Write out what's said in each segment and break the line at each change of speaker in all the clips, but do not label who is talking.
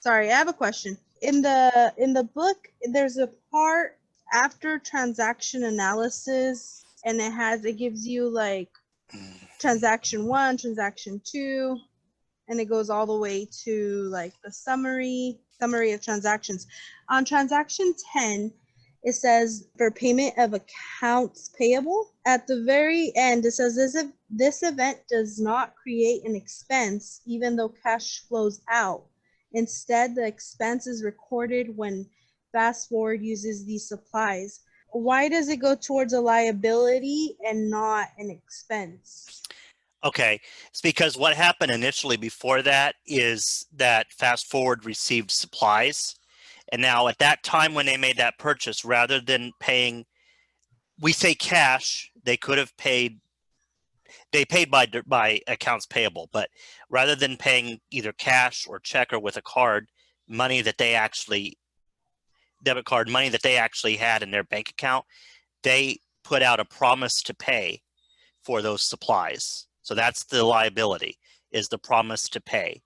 Sorry, I have a question. In the book, there's a part after transaction analysis, and it gives you like transaction 1, transaction 2, and it goes all the way to like the summary of transactions. On transaction 10, it says for payment of accounts payable. At the very end, it says this event does not create an expense even though cash flows out. Instead, the expense is recorded when Fast Forward uses these supplies. Why does it go towards a liability and not an expense?
Okay, it's because what happened initially before that is that Fast Forward received supplies. And now at that time when they made that purchase, rather than paying, we say cash, they could have paid, they paid by accounts payable, but rather than paying either cash or check or with a card, money that they actually, debit card money that they actually had in their bank account, they put out a promise to pay for those supplies. So that's the liability, is the promise to pay.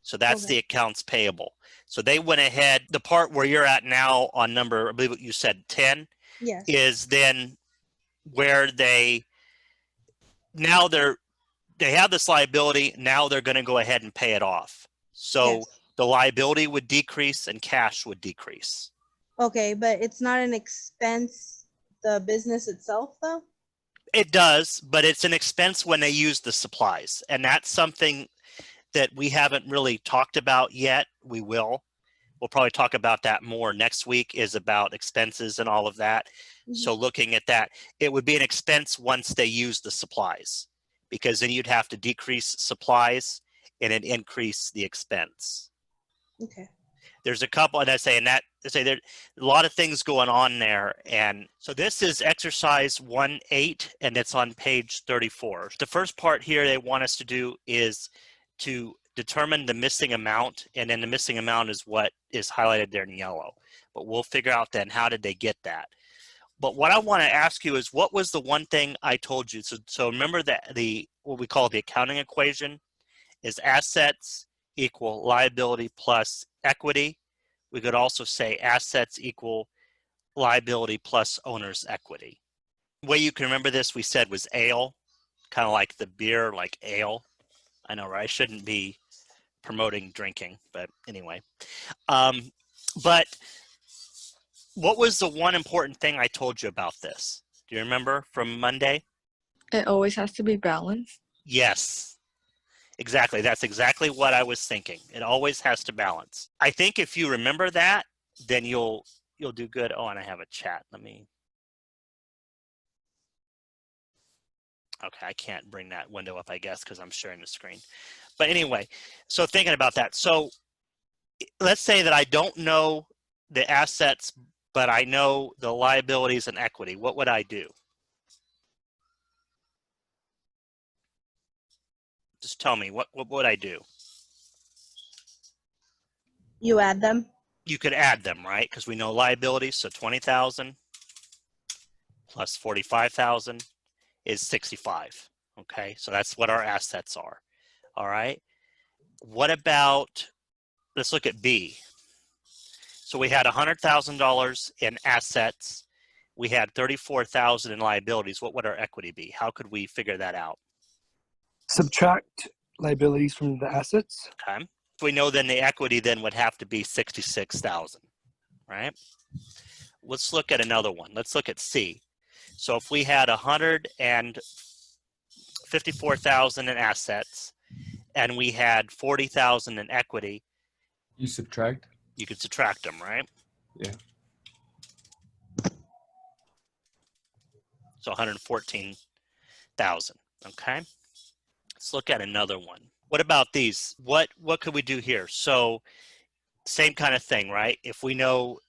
So that's
Okay.
the accounts payable. So they went ahead, the part where you're at now on number, I believe what you said, 10,
Yes.
is then where they have this liability, now they're going to go ahead and pay it off. So
Yes.
the liability would decrease and cash would decrease.
Okay, but it's not an expense, the business itself, though?
It does, but it's an expense when they use the supplies. And that's something that we haven't really talked about yet. We will. We'll probably talk about that more next week, is about expenses and all of that.
Mm-hmm.
So looking at that, it would be an expense once they use the supplies, because then you'd have to decrease supplies and it increase the expense.
Okay.
There's a couple, and I say there's a lot of things going on there. And so this is exercise 1.8, and it's on page 34. The first part here they want us to do is to determine the missing amount, and then the missing amount is what is highlighted there in yellow. But we'll figure out then how did they get that. But what I want to ask you is, what was the one thing I told you? So remember that what we call the accounting equation is assets equal liability plus equity. We could also say assets equal liability plus owner's equity. The way you can remember this, we said, was ale, kind of like the beer, like ale. I know, right? I shouldn't be promoting drinking, but anyway. But what was the one important thing I told you about this? Do you remember from Monday?
It always has to be balanced.
Yes, exactly. That's exactly what I was thinking. It always has to balance. I think if you remember that, then you'll do good. Oh, and I have a chat. Okay, I can't bring that window up, I guess, because I'm sharing the screen. But anyway, so thinking about that. So let's say that I don't know the assets, but I know the liabilities and equity. What would I do? Just tell me, what would I do?
You add them?
You could add them, right? Because we know liabilities, so 20,000 plus 45,000 is 65. Okay, so that's what our assets are. All right. What about, let's look at B. So we had $100,000 in assets. We had 34,000 in liabilities. What would our equity be? How could we figure that out?
Subtract liabilities from the assets.
Okay. So we know then the equity then would have to be 66,000, right? Let's look at another one. Let's look at C. So if we had 154,000 in assets and we had 40,000 in equity,
you subtract?
You could subtract them, right?
Yeah.
So 114,000, okay? Let's look at another one. What about these? What could we do here? So same kind of thing, right? If we know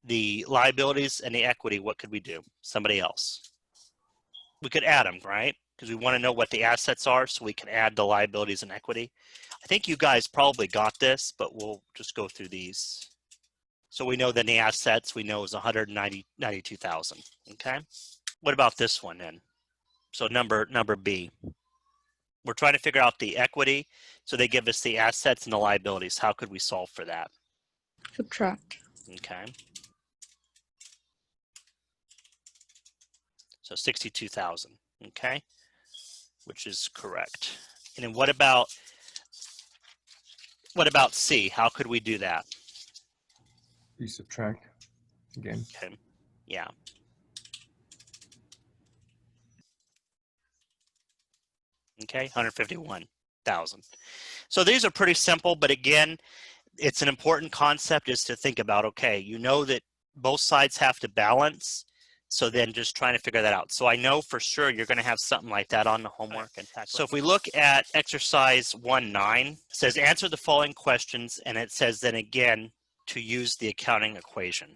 the liabilities and the equity, what could we do? Somebody else. We could add them, right? Because we want to know what the assets are, so we can add the liabilities and equity. I think you guys probably got this, but we'll just go through these. So we know that the assets we know is 192,000. Okay. What about this one then? So number B. We're trying to figure out the equity. So they give us the assets and the liabilities. How could we solve for that?
Subtract.
Okay. So 62,000, okay, which is correct. And then what about C? How could we do that?
You subtract again.
Okay, yeah. Okay, 151,000. So these are pretty simple, but again, it's an important concept is to think about, okay, you know that both sides have to balance. So then just trying to figure that out. So I know for sure you're going to have something like that on the homework. So if we look at exercise 1.9, it says answer the following questions, and it says then again to use the accounting equation.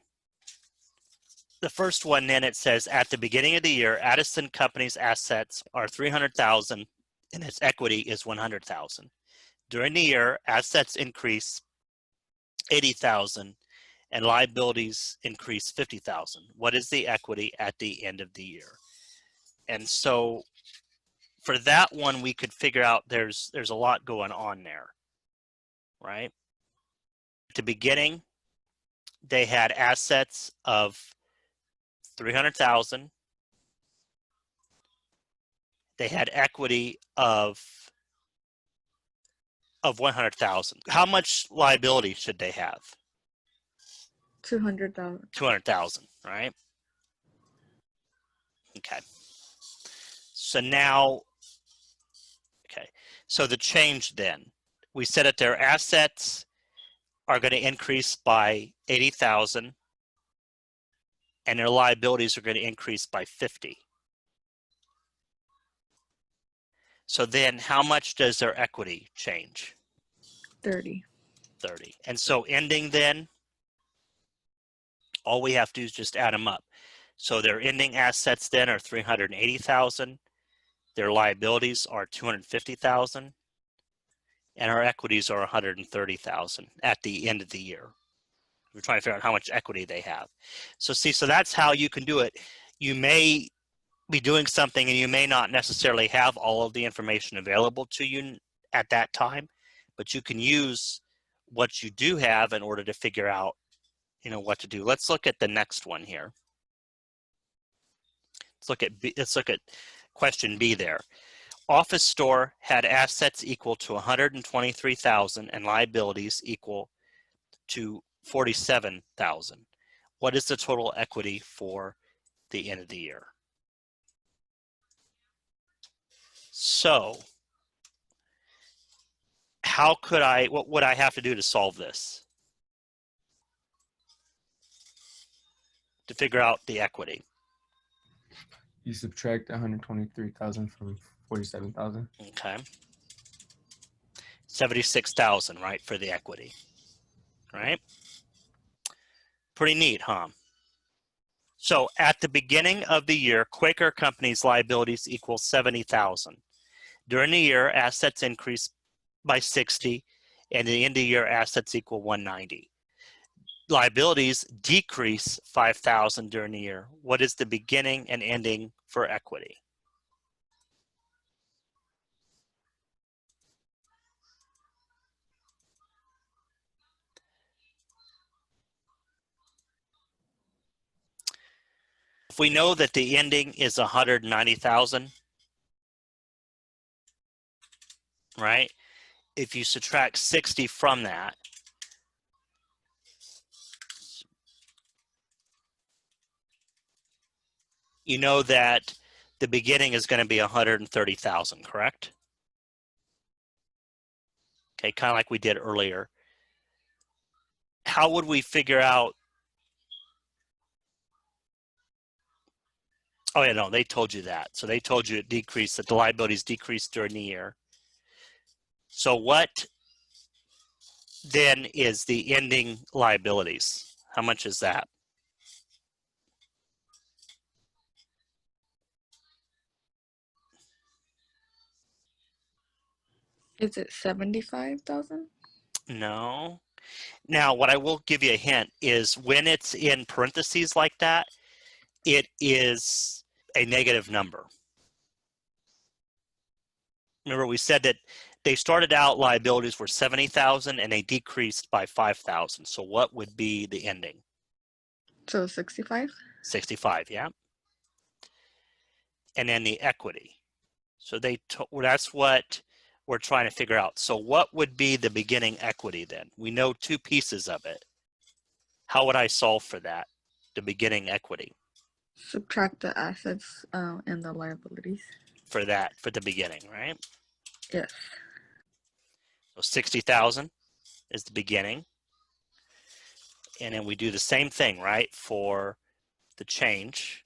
The first one then it says at the beginning of the year, Addison Company's assets are 300,000 and its equity is 100,000. During the year, assets increase 80,000 and liabilities increase 50,000. What is the equity at the end of the year? And so for that one, we could figure out there's a lot going on there, right? At the beginning, they had assets of 300,000. They had equity of 100,000. How much liability should they have?
200,000.
200,000, right? Okay. So now, okay. So the change then, we said that their assets are going to increase by 80,000 and their liabilities are going to increase by 50. So then how much does their equity change?
30.
30. And so ending then, all we have to do is just add them up. So their ending assets then are 380,000. Their liabilities are 250,000. And our equities are 130,000 at the end of the year. We're trying to figure out how much equity they have. So see, so that's how you can do it. You may be doing something and you may not necessarily have all of the information available to you at that time, but you can use what you do have in order to figure out, you know, what to do. Let's look at the next one here. Let's look at question B there. Office store had assets equal to 123,000 and liabilities equal to 47,000. What is the total equity for the end of the year? So what would I have to do to solve this? To figure out the equity.
You subtract 123,000 from 47,000.
Okay. 76,000, right, for the equity. Right? Pretty neat, huh? So at the beginning of the year, Quaker Company's liabilities equal 70,000. During the year, assets increase by 60, and at the end of the year, assets equal 190. Liabilities decrease 5,000 during the year. What is the beginning and ending for equity? If we know that the ending is 190,000, right? If you subtract 60 from that, you know that the beginning is going to be 130,000, correct? Okay, kind of like we did earlier. How would we figure out? Oh yeah, no, they told you that. So they told you it decreased, that the liabilities decreased during the year. So what then is the ending liabilities? How much is that?
Is it 75,000?
No. Now, what I will give you a hint is when it's in parentheses like that, it is a negative number. remember we said that they started out liabilities were 70,000 and they decreased by 5,000. So what would be the ending?
So 65?
65, yeah. And then the equity. So that's what we're trying to figure out. So what would be the beginning equity then? We know two pieces of it. How would I solve for that? The beginning equity.
Subtract the assets and the liabilities.
For the beginning, right?
Yes.
So 60,000 is the beginning. And then we do the same thing, right, for the change.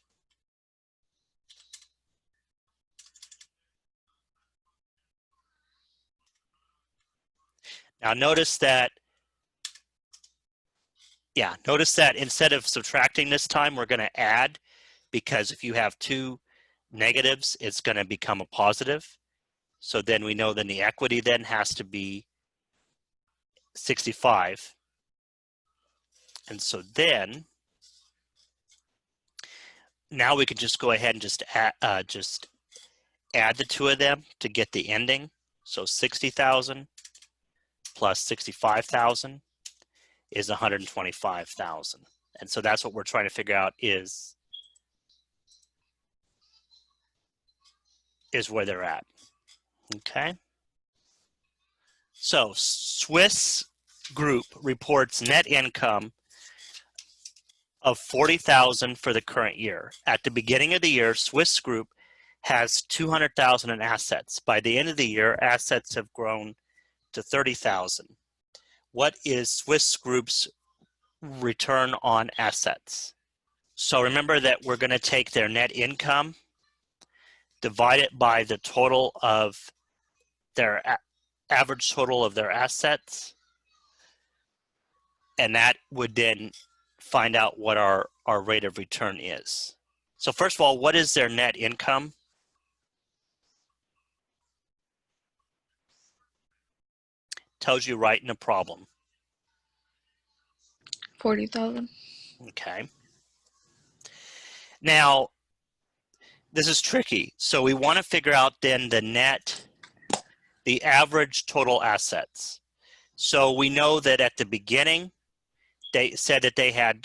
Now notice that instead of subtracting this time, we're going to add, because if you have two negatives, it's going to become a positive. So then we know then the equity then has to be 65. And so then, now we can just go ahead and just add the two of them to get the ending. So 60,000 plus 65,000 is 125,000. And so that's what we're trying to figure out is where they're at. Okay. So Swiss Group reports net income of 40,000 for the current year. At the beginning of the year, Swiss Group has 200,000 in assets. By the end of the year, assets have grown to 30,000. What is Swiss Group's return on assets? So remember that we're going to take their net income, divide it by the total of their average total of their assets, and that would then find out what our rate of return is. So first of all, what is their net income? Tells you right in the problem.
40,000.
Okay. Now, this is tricky. So we want to figure out then the average total assets. So we know that at the beginning, they said that they have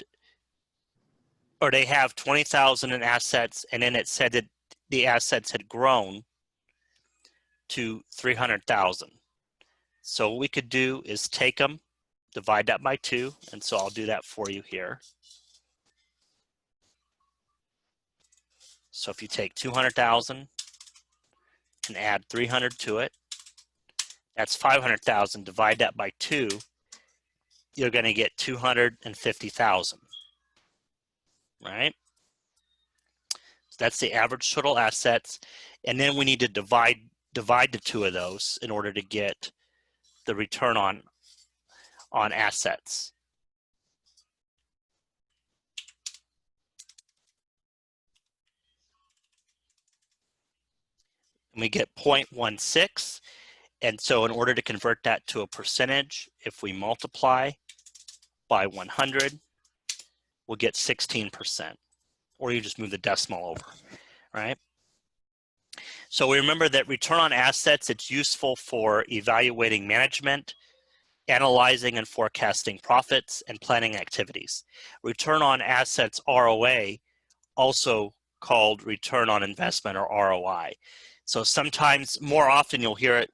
20,000 in assets, and then it said that the assets had grown to 300,000. So what we could do is take them, divide that by 2, and so I'll do that for you here. So if you take 200,000 and add 300 to it, that's 500,000. Divide that by 2, you're going to get 250,000. Right? So that's the average total assets, and then we need to divide the two of those in order to get the return on assets. And we get 0.16, and so in order to convert that to a percentage, if we multiply by 100, we'll get 16%, or you just move the decimal over, right? So we remember that return on assets, it's useful for evaluating management, analyzing and forecasting profits, and planning activities. Return on assets, ROA, also called return on investment, or ROI. So sometimes, more often, you'll hear it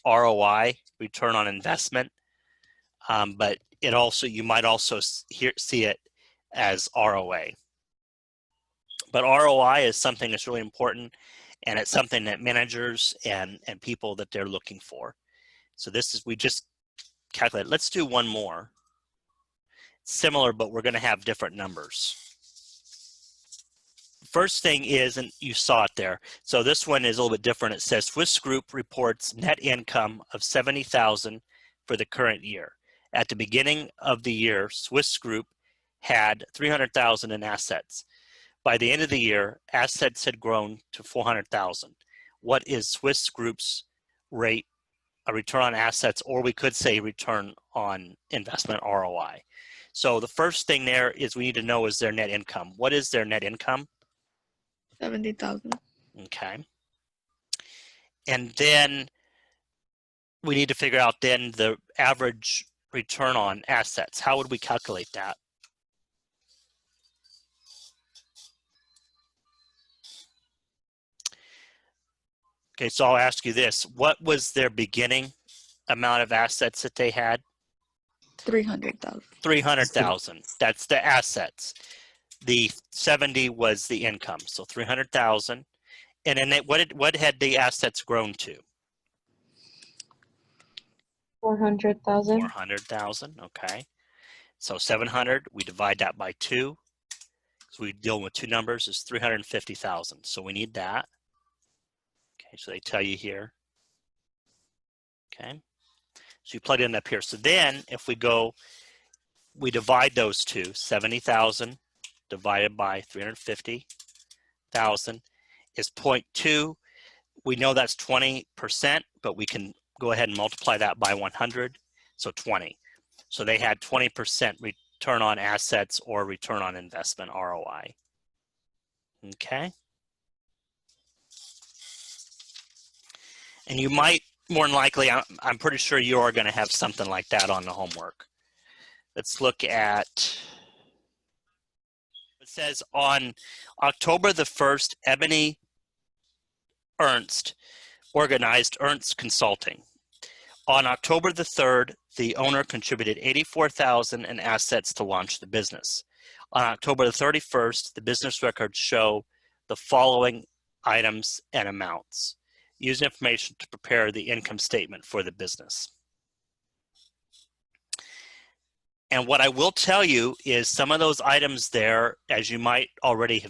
ROI, return on investment, but you might also see it as ROA. But ROI is something that's really important, and it's something that managers and people that they're looking for. So we just calculate. Let's do one more. Similar, but we're going to have different numbers. First thing is, and you saw it there, so this one is a little bit different. It says Swiss Group reports net income of 70,000 for the current year. At the beginning of the year, Swiss Group had 300,000 in assets. By the end of the year, assets had grown to 400,000. What is Swiss Group's rate, a return on assets, or we could say return on investment, ROI? So the first thing there is we need to know is their net income. What is their net income?
70,000.
Okay. And then we need to figure out then the average return on assets. How would we calculate that? Okay, so I'll ask you this. What was their beginning amount of assets that they had?
300,000.
300,000. That's the assets. The 70 was the income, so 300,000. And then what had the assets grown to?
400,000.
400,000. Okay. So 700, we divide that by 2. So we deal with 2 numbers, is 350,000. So we need that. Okay, so they tell you here. Okay. So you plug it in up here. So then if we go, we divide those two, 70,000 divided by 350,000 is 0.2. We know that's 20%, but we can go ahead and multiply that by 100, so 20. So they had 20% return on assets or return on investment, ROI. Okay. And you might, more than likely, I'm pretty sure you are going to have something like that on the homework. Let's look at, it says on October the 1st, Ebony Ernst organized Ernst Consulting. On October the 3rd, the owner contributed $84,000 in assets to launch the business. On October the 31st, the business records show the following items and amounts. Use information to prepare the income statement for the business. And what I will tell you is some of those items there, as you might already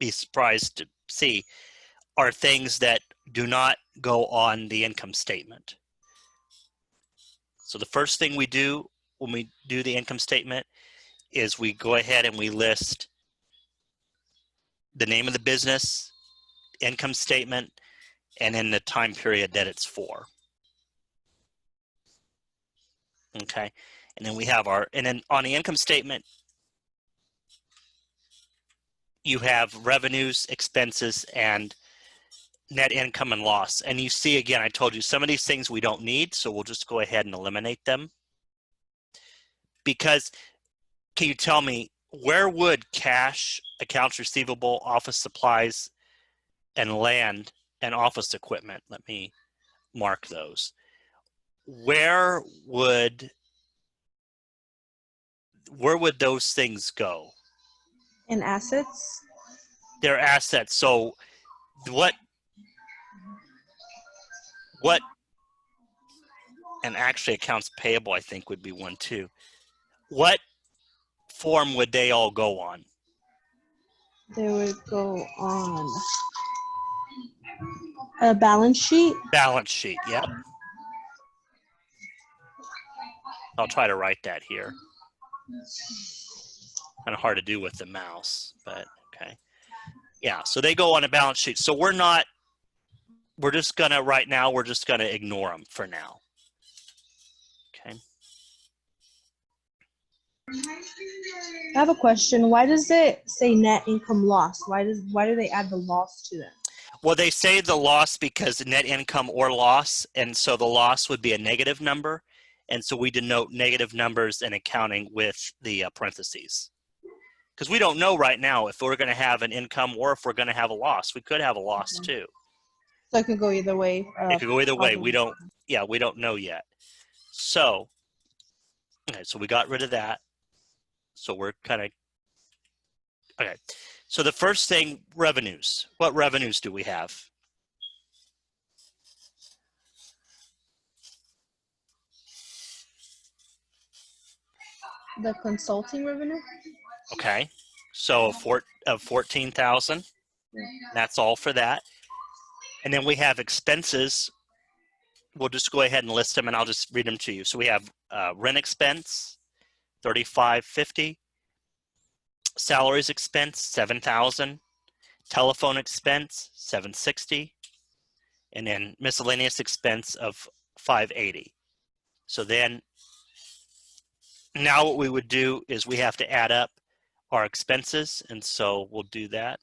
be surprised to see, are things that do not go on the income statement. So the first thing we do when we do the income statement is we go ahead and we list the name of the business, income statement, and then the time period that it's for. Okay, and then we have and then on the income statement, you have revenues, expenses, and net income and loss. And you see, again, I told you some of these things we don't need, so we'll just go ahead and eliminate them. Because, can you tell me, where would cash, accounts receivable, office supplies, and land and office equipment, let me mark those. Where would those things go?
In assets?
They're assets. So what, and actually accounts payable I think would be one too. What form would they all go on?
They would go on a balance sheet.
Balance sheet, yep. I'll try to write that here. Kind of hard to do with the mouse, but okay. Yeah, so they go on a balance sheet. So we're just gonna, right now, we're just gonna ignore them for now. Okay.
I have a question. Why does it say net income loss? Why do they add the loss to them?
Well, they say the loss because net income or loss, and so the loss would be a negative number, and so we denote negative numbers in accounting with the parentheses. Because we don't know right now if we're going to have an income or if we're going to have a loss. We could have a loss too.
So it could go either way.
It could go either way. We don't know yet. So, okay, so we got rid of that. So we're kind of, okay. So the first thing, revenues. What revenues do we have?
The consulting revenue?
Okay, so of 14,000. That's all for that. And then we have expenses. We'll just go ahead and list them, and I'll just read them to you. So we have rent expense, $3,550. Salaries expense, $7,000. Telephone expense, $760. And then miscellaneous expense of $580. So then, now what we would do is we have to add up our expenses, and so we'll do that.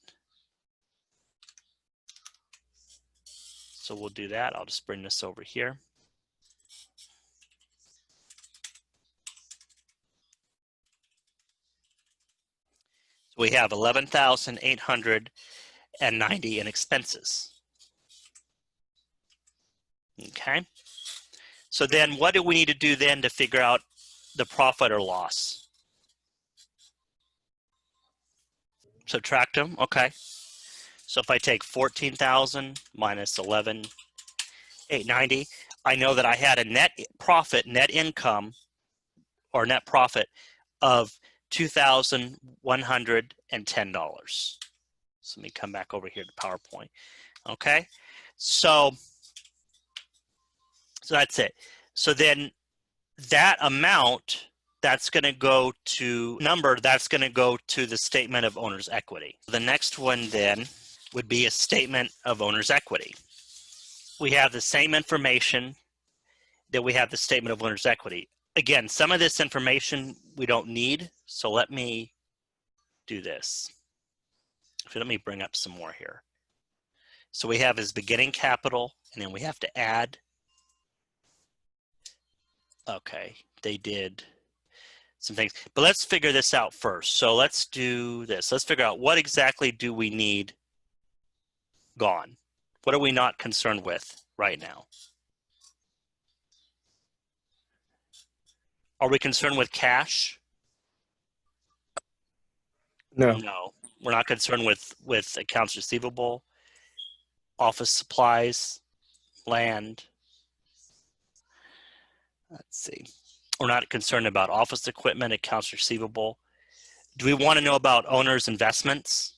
So we'll do that. I'll just bring this over here. We have 11,890 in expenses. Okay. So then what do we need to do then to figure out the profit or loss? Subtract them. Okay. So if I take 14,000 minus 11,890, I know that I had a net profit, net income, or net profit of $2,110. So let me come back over here to PowerPoint. Okay, so that's it. So then that amount, that's going to go to that's going to go to the statement of owner's equity. The next one then would be a statement of owner's equity. We have the same information that we have the statement of owner's equity. Again, some of this information we don't need, so let me do this. So let me bring up some more here. So we have his beginning capital, and then we have to add. Okay, they did some things, but let's figure this out first. So let's do this. Let's figure out what exactly do we need gone. What are we not concerned with right now? Are we concerned with cash?
No.
No, we're not concerned with accounts receivable, office supplies, land. Let's see. We're not concerned about office equipment, accounts receivable. Do we want to know about owner's investments?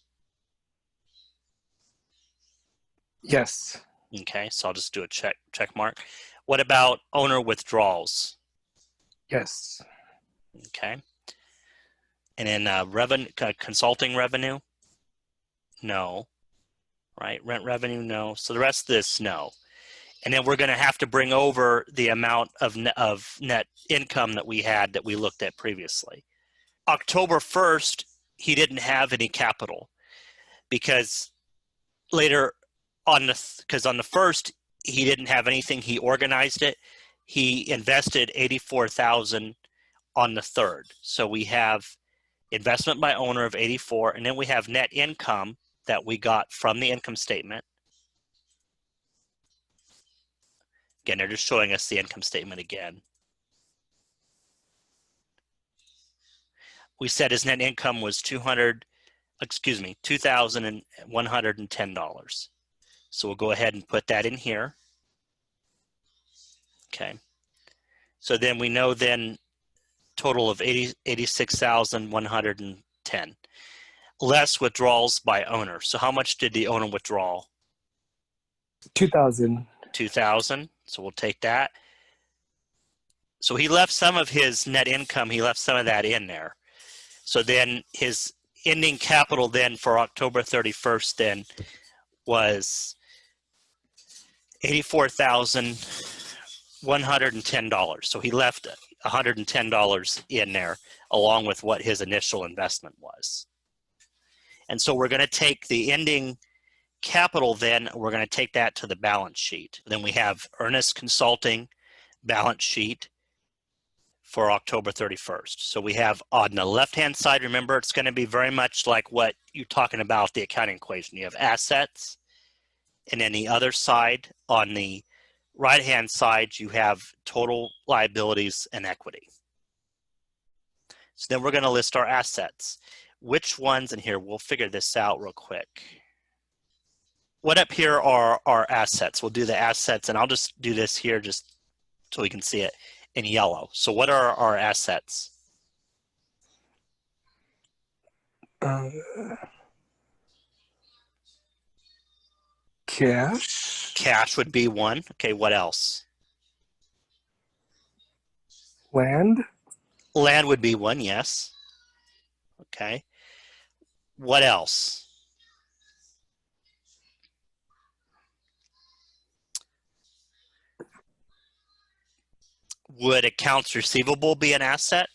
Yes.
Okay, so I'll just do a check mark. What about owner withdrawals?
Yes.
Okay. And then revenue, consulting revenue? No. Right, rent revenue? No. So the rest of this, no. And then we're going to have to bring over the amount of net income that we had that we looked at previously. October 1st, he didn't have any capital because later on because on the 1st, he didn't have anything. He organized it. He invested $84,000 on the 3rd. So we have investment by owner of 84, and then we have net income that we got from the income statement. Again, they're just showing us the income statement again. We said his net income was $2,110. So we'll go ahead and put that in here. Okay. So then we know then total of 86,110. Less withdrawals by owner. So how much did the owner withdraw?
2,000.
2,000. So we'll take that. So he left some of his net income, he left some of that in there. So then his ending capital then for October 31st then was $84,110. So he left $110 in there along with what his initial investment was. And so we're going to take the ending capital then, we're going to take that to the balance sheet. Then we have Ernest Consulting balance sheet for October 31st. So we have on the left-hand side, remember, it's going to be very much like what you're talking about, the accounting equation. You have assets, and then the other side, on the right-hand side, you have total liabilities and equity. So then we're going to list our assets. Which ones in here? We'll figure this out real quick. What up here are our assets? We'll do the assets, and I'll just do this here just so we can see it in yellow. So what are our assets?
Cash.
Cash would be one. Okay, what else?
Land.
Land would be one, yes. Okay. What else? Would accounts receivable be an asset?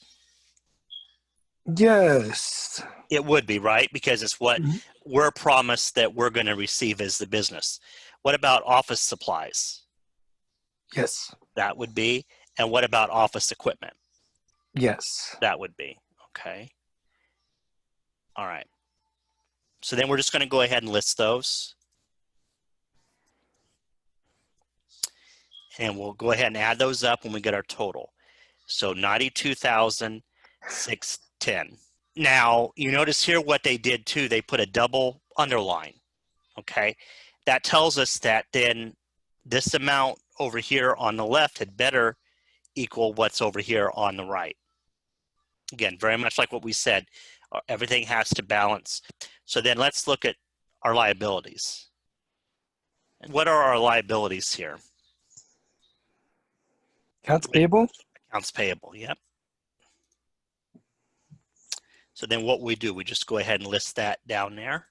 Yes.
It would be, right? Because it's what we're promised that we're going to receive as the business. What about office supplies?
Yes.
That would be. And what about office equipment?
Yes.
That would be. Okay. All right. So then we're just going to go ahead and list those. And we'll go ahead and add those up when we get our total. So 92,610. Now, you notice here what they did too. They put a double underline. Okay. That tells us that then this amount over here on the left had better equal what's over here on the right. Again, very much like what we said, everything has to balance. So then let's look at our liabilities. And what are our liabilities here?
Accounts payable?
Accounts payable, yep. So then what we do, we just go ahead and list that down there.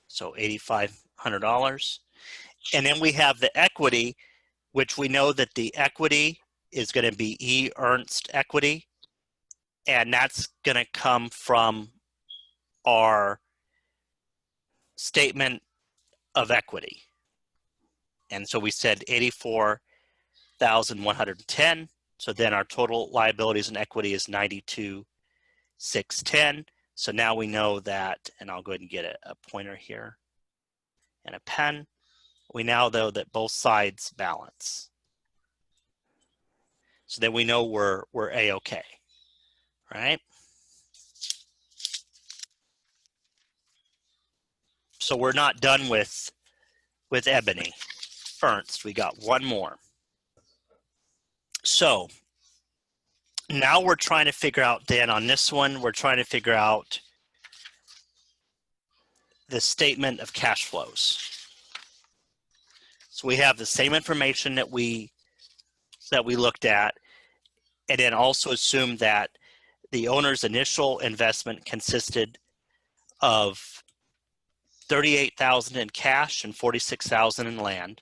So $8,500. And then we have the equity, which we know that the equity is going to be E. Ernst equity. And that's going to come from our statement of equity. And so we said 84,110. So then our total liabilities and equity is 92,610. So now we know that, and I'll go ahead and get a pointer here and a pen. We now know that both sides balance. So then we know we're A-okay, right? So we're not done with Ebony. Ernst, we got one more. So now we're trying to figure out, Dan, on this one, we're trying to figure out the statement of cash flows. So we have the same information that we looked at, and then also assume that the owner's initial investment consisted of $38,000 in cash and $46,000 in land,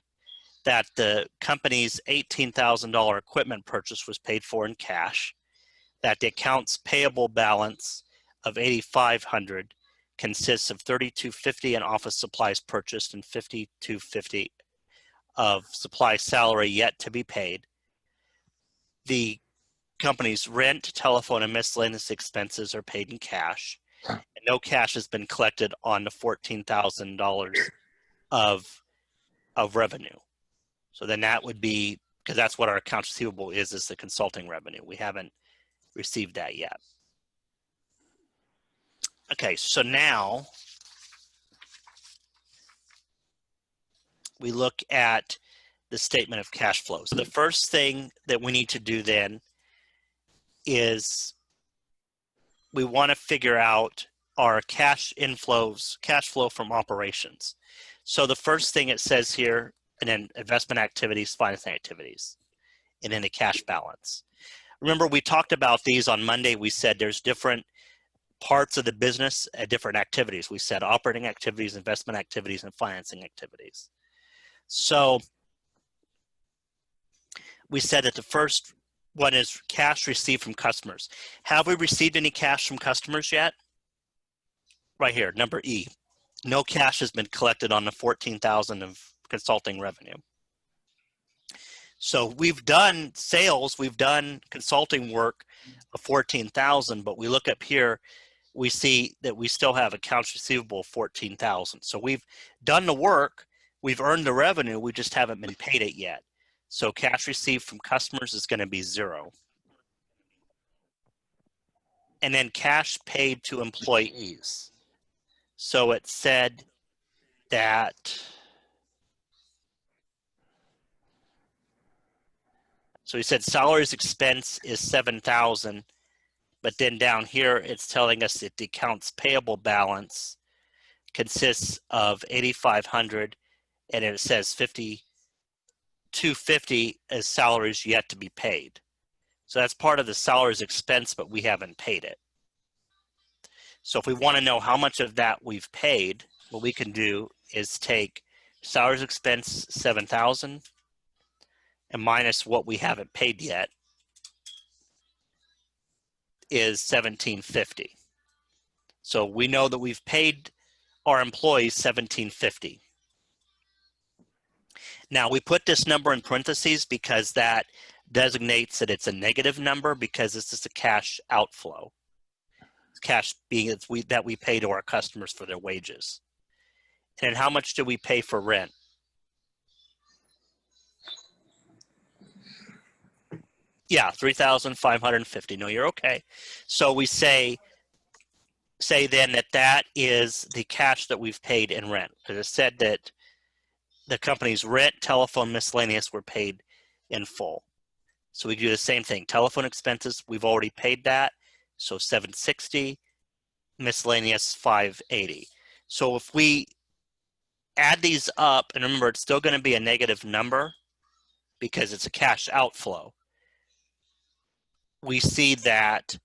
that the company's $18,000 equipment purchase was paid for in cash, that the accounts payable balance of $8,500 consists of $3,250 in office supplies purchased and $5,250 of supply salary yet to be paid. The company's rent, telephone, and miscellaneous expenses are paid in cash, and no cash has been collected on the $14,000 of revenue. So then that would be, because that's what our accounts receivable is the consulting revenue. We haven't received that yet. Okay, so now we look at the statement of cash flows. The first thing that we need to do then is we want to figure out our cash inflows, cash flow from operations. So the first thing it says here, and then investment activities, financing activities, and then the cash balance. Remember, we talked about these on Monday. We said there's different parts of the business at different activities. We said operating activities, investment activities, and financing activities. So we said that the first one is cash received from customers. Have we received any cash from customers yet? Right here, number E. No cash has been collected on the $14,000 of consulting revenue. So we've done sales, we've done consulting work of $14,000, but we look up here, we see that we still have accounts receivable of $14,000. So we've done the work, we've earned the revenue, we just haven't been paid it yet. So cash received from customers is going to be 0. And then cash paid to employees. So it said that, so he said salaries expense is $7,000, but then down here it's telling us that the accounts payable balance consists of $8,500, and it says $5,250 as salaries yet to be paid. So that's part of the salaries expense, but we haven't paid it. So if we want to know how much of that we've paid, what we can do is take salaries expense $7,000 and minus what we haven't paid yet is $1,750. So we know that we've paid our employees $1,750. Now we put this number in parentheses because that designates that it's a negative number because this is a cash outflow. Cash being that we pay to our customers for their wages. And how much do we pay for rent? Yeah, $3,550. No, you're okay. So we say then that is the cash that we've paid in rent. Because it said that the company's rent, telephone, miscellaneous were paid in full. So we do the same thing. Telephone expenses, we've already paid that. So $760, miscellaneous $580. So if we add these up, and remember it's still going to be a negative number because it's a cash outflow, we see that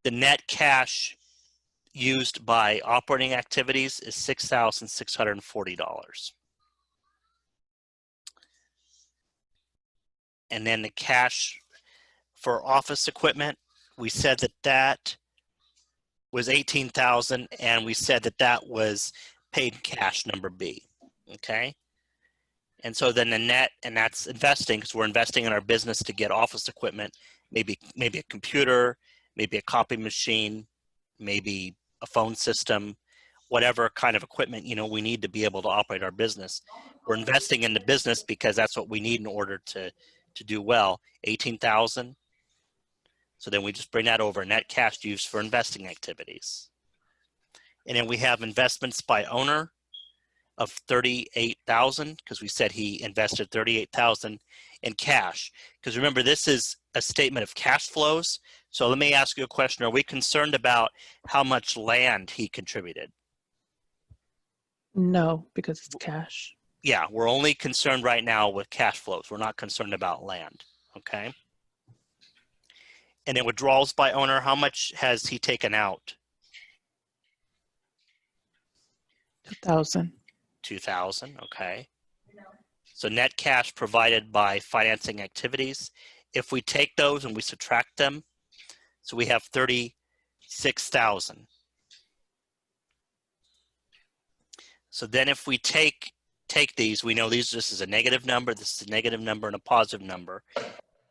the net cash used by operating activities is $6,640. And then the cash for office equipment, we said that was $18,000, and we said that was paid cash, number B. Okay. And so then the net, and that's investing, because we're investing in our business to get office equipment, maybe a computer, maybe a copy machine, maybe a phone system, whatever kind of equipment we need to be able to operate our business. We're investing in the business because that's what we need in order to do well. $18,000. So then we just bring that over, net cash used for investing activities. And then we have investments by owner of $38,000 because we said he invested $38,000 in cash. Because remember, this is a statement of cash flows. So let me ask you a question. Are we concerned about how much land he contributed?
No, because it's cash.
Yeah, we're only concerned right now with cash flows. We're not concerned about land, okay? And then withdrawals by owner, how much has he taken out?
2,000.
2,000, okay. So net cash provided by financing activities. If we take those and we subtract them, so we have 36,000. So then if we take these, we know this is a negative number, this is a negative number, and a positive number.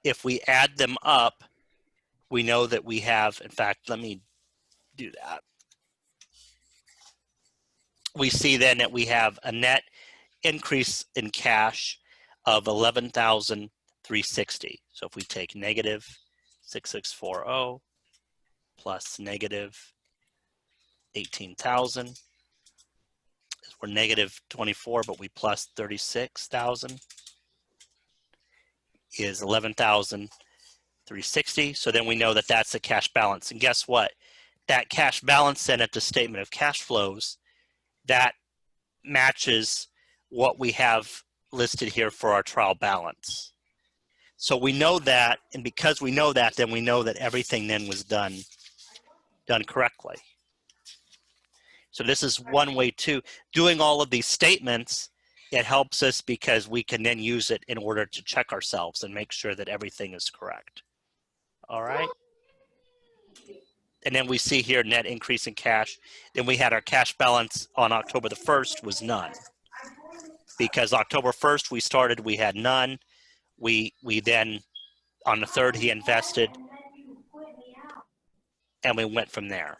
If we add them up, we know that we have, in fact, let me do that. We see then that we have a net increase in cash of 11,360. So if we take negative 6640 plus negative 18,000, we're negative 24, but we plus 36,000 is 11,360. So then we know that that's a cash balance. And guess what? That cash balance then at the statement of cash flows, that matches what we have listed here for our trial balance. So we know that, and because we know that, then we know that everything then was done correctly. So this is one way to doing all of these statements. It helps us because we can then use it in order to check ourselves and make sure that everything is correct. All right. And then we see here net increase in cash. Then we had our cash balance on October the 1st was none. Because October 1st we started, we had none. We then, on the 3rd, he invested. And we went from there.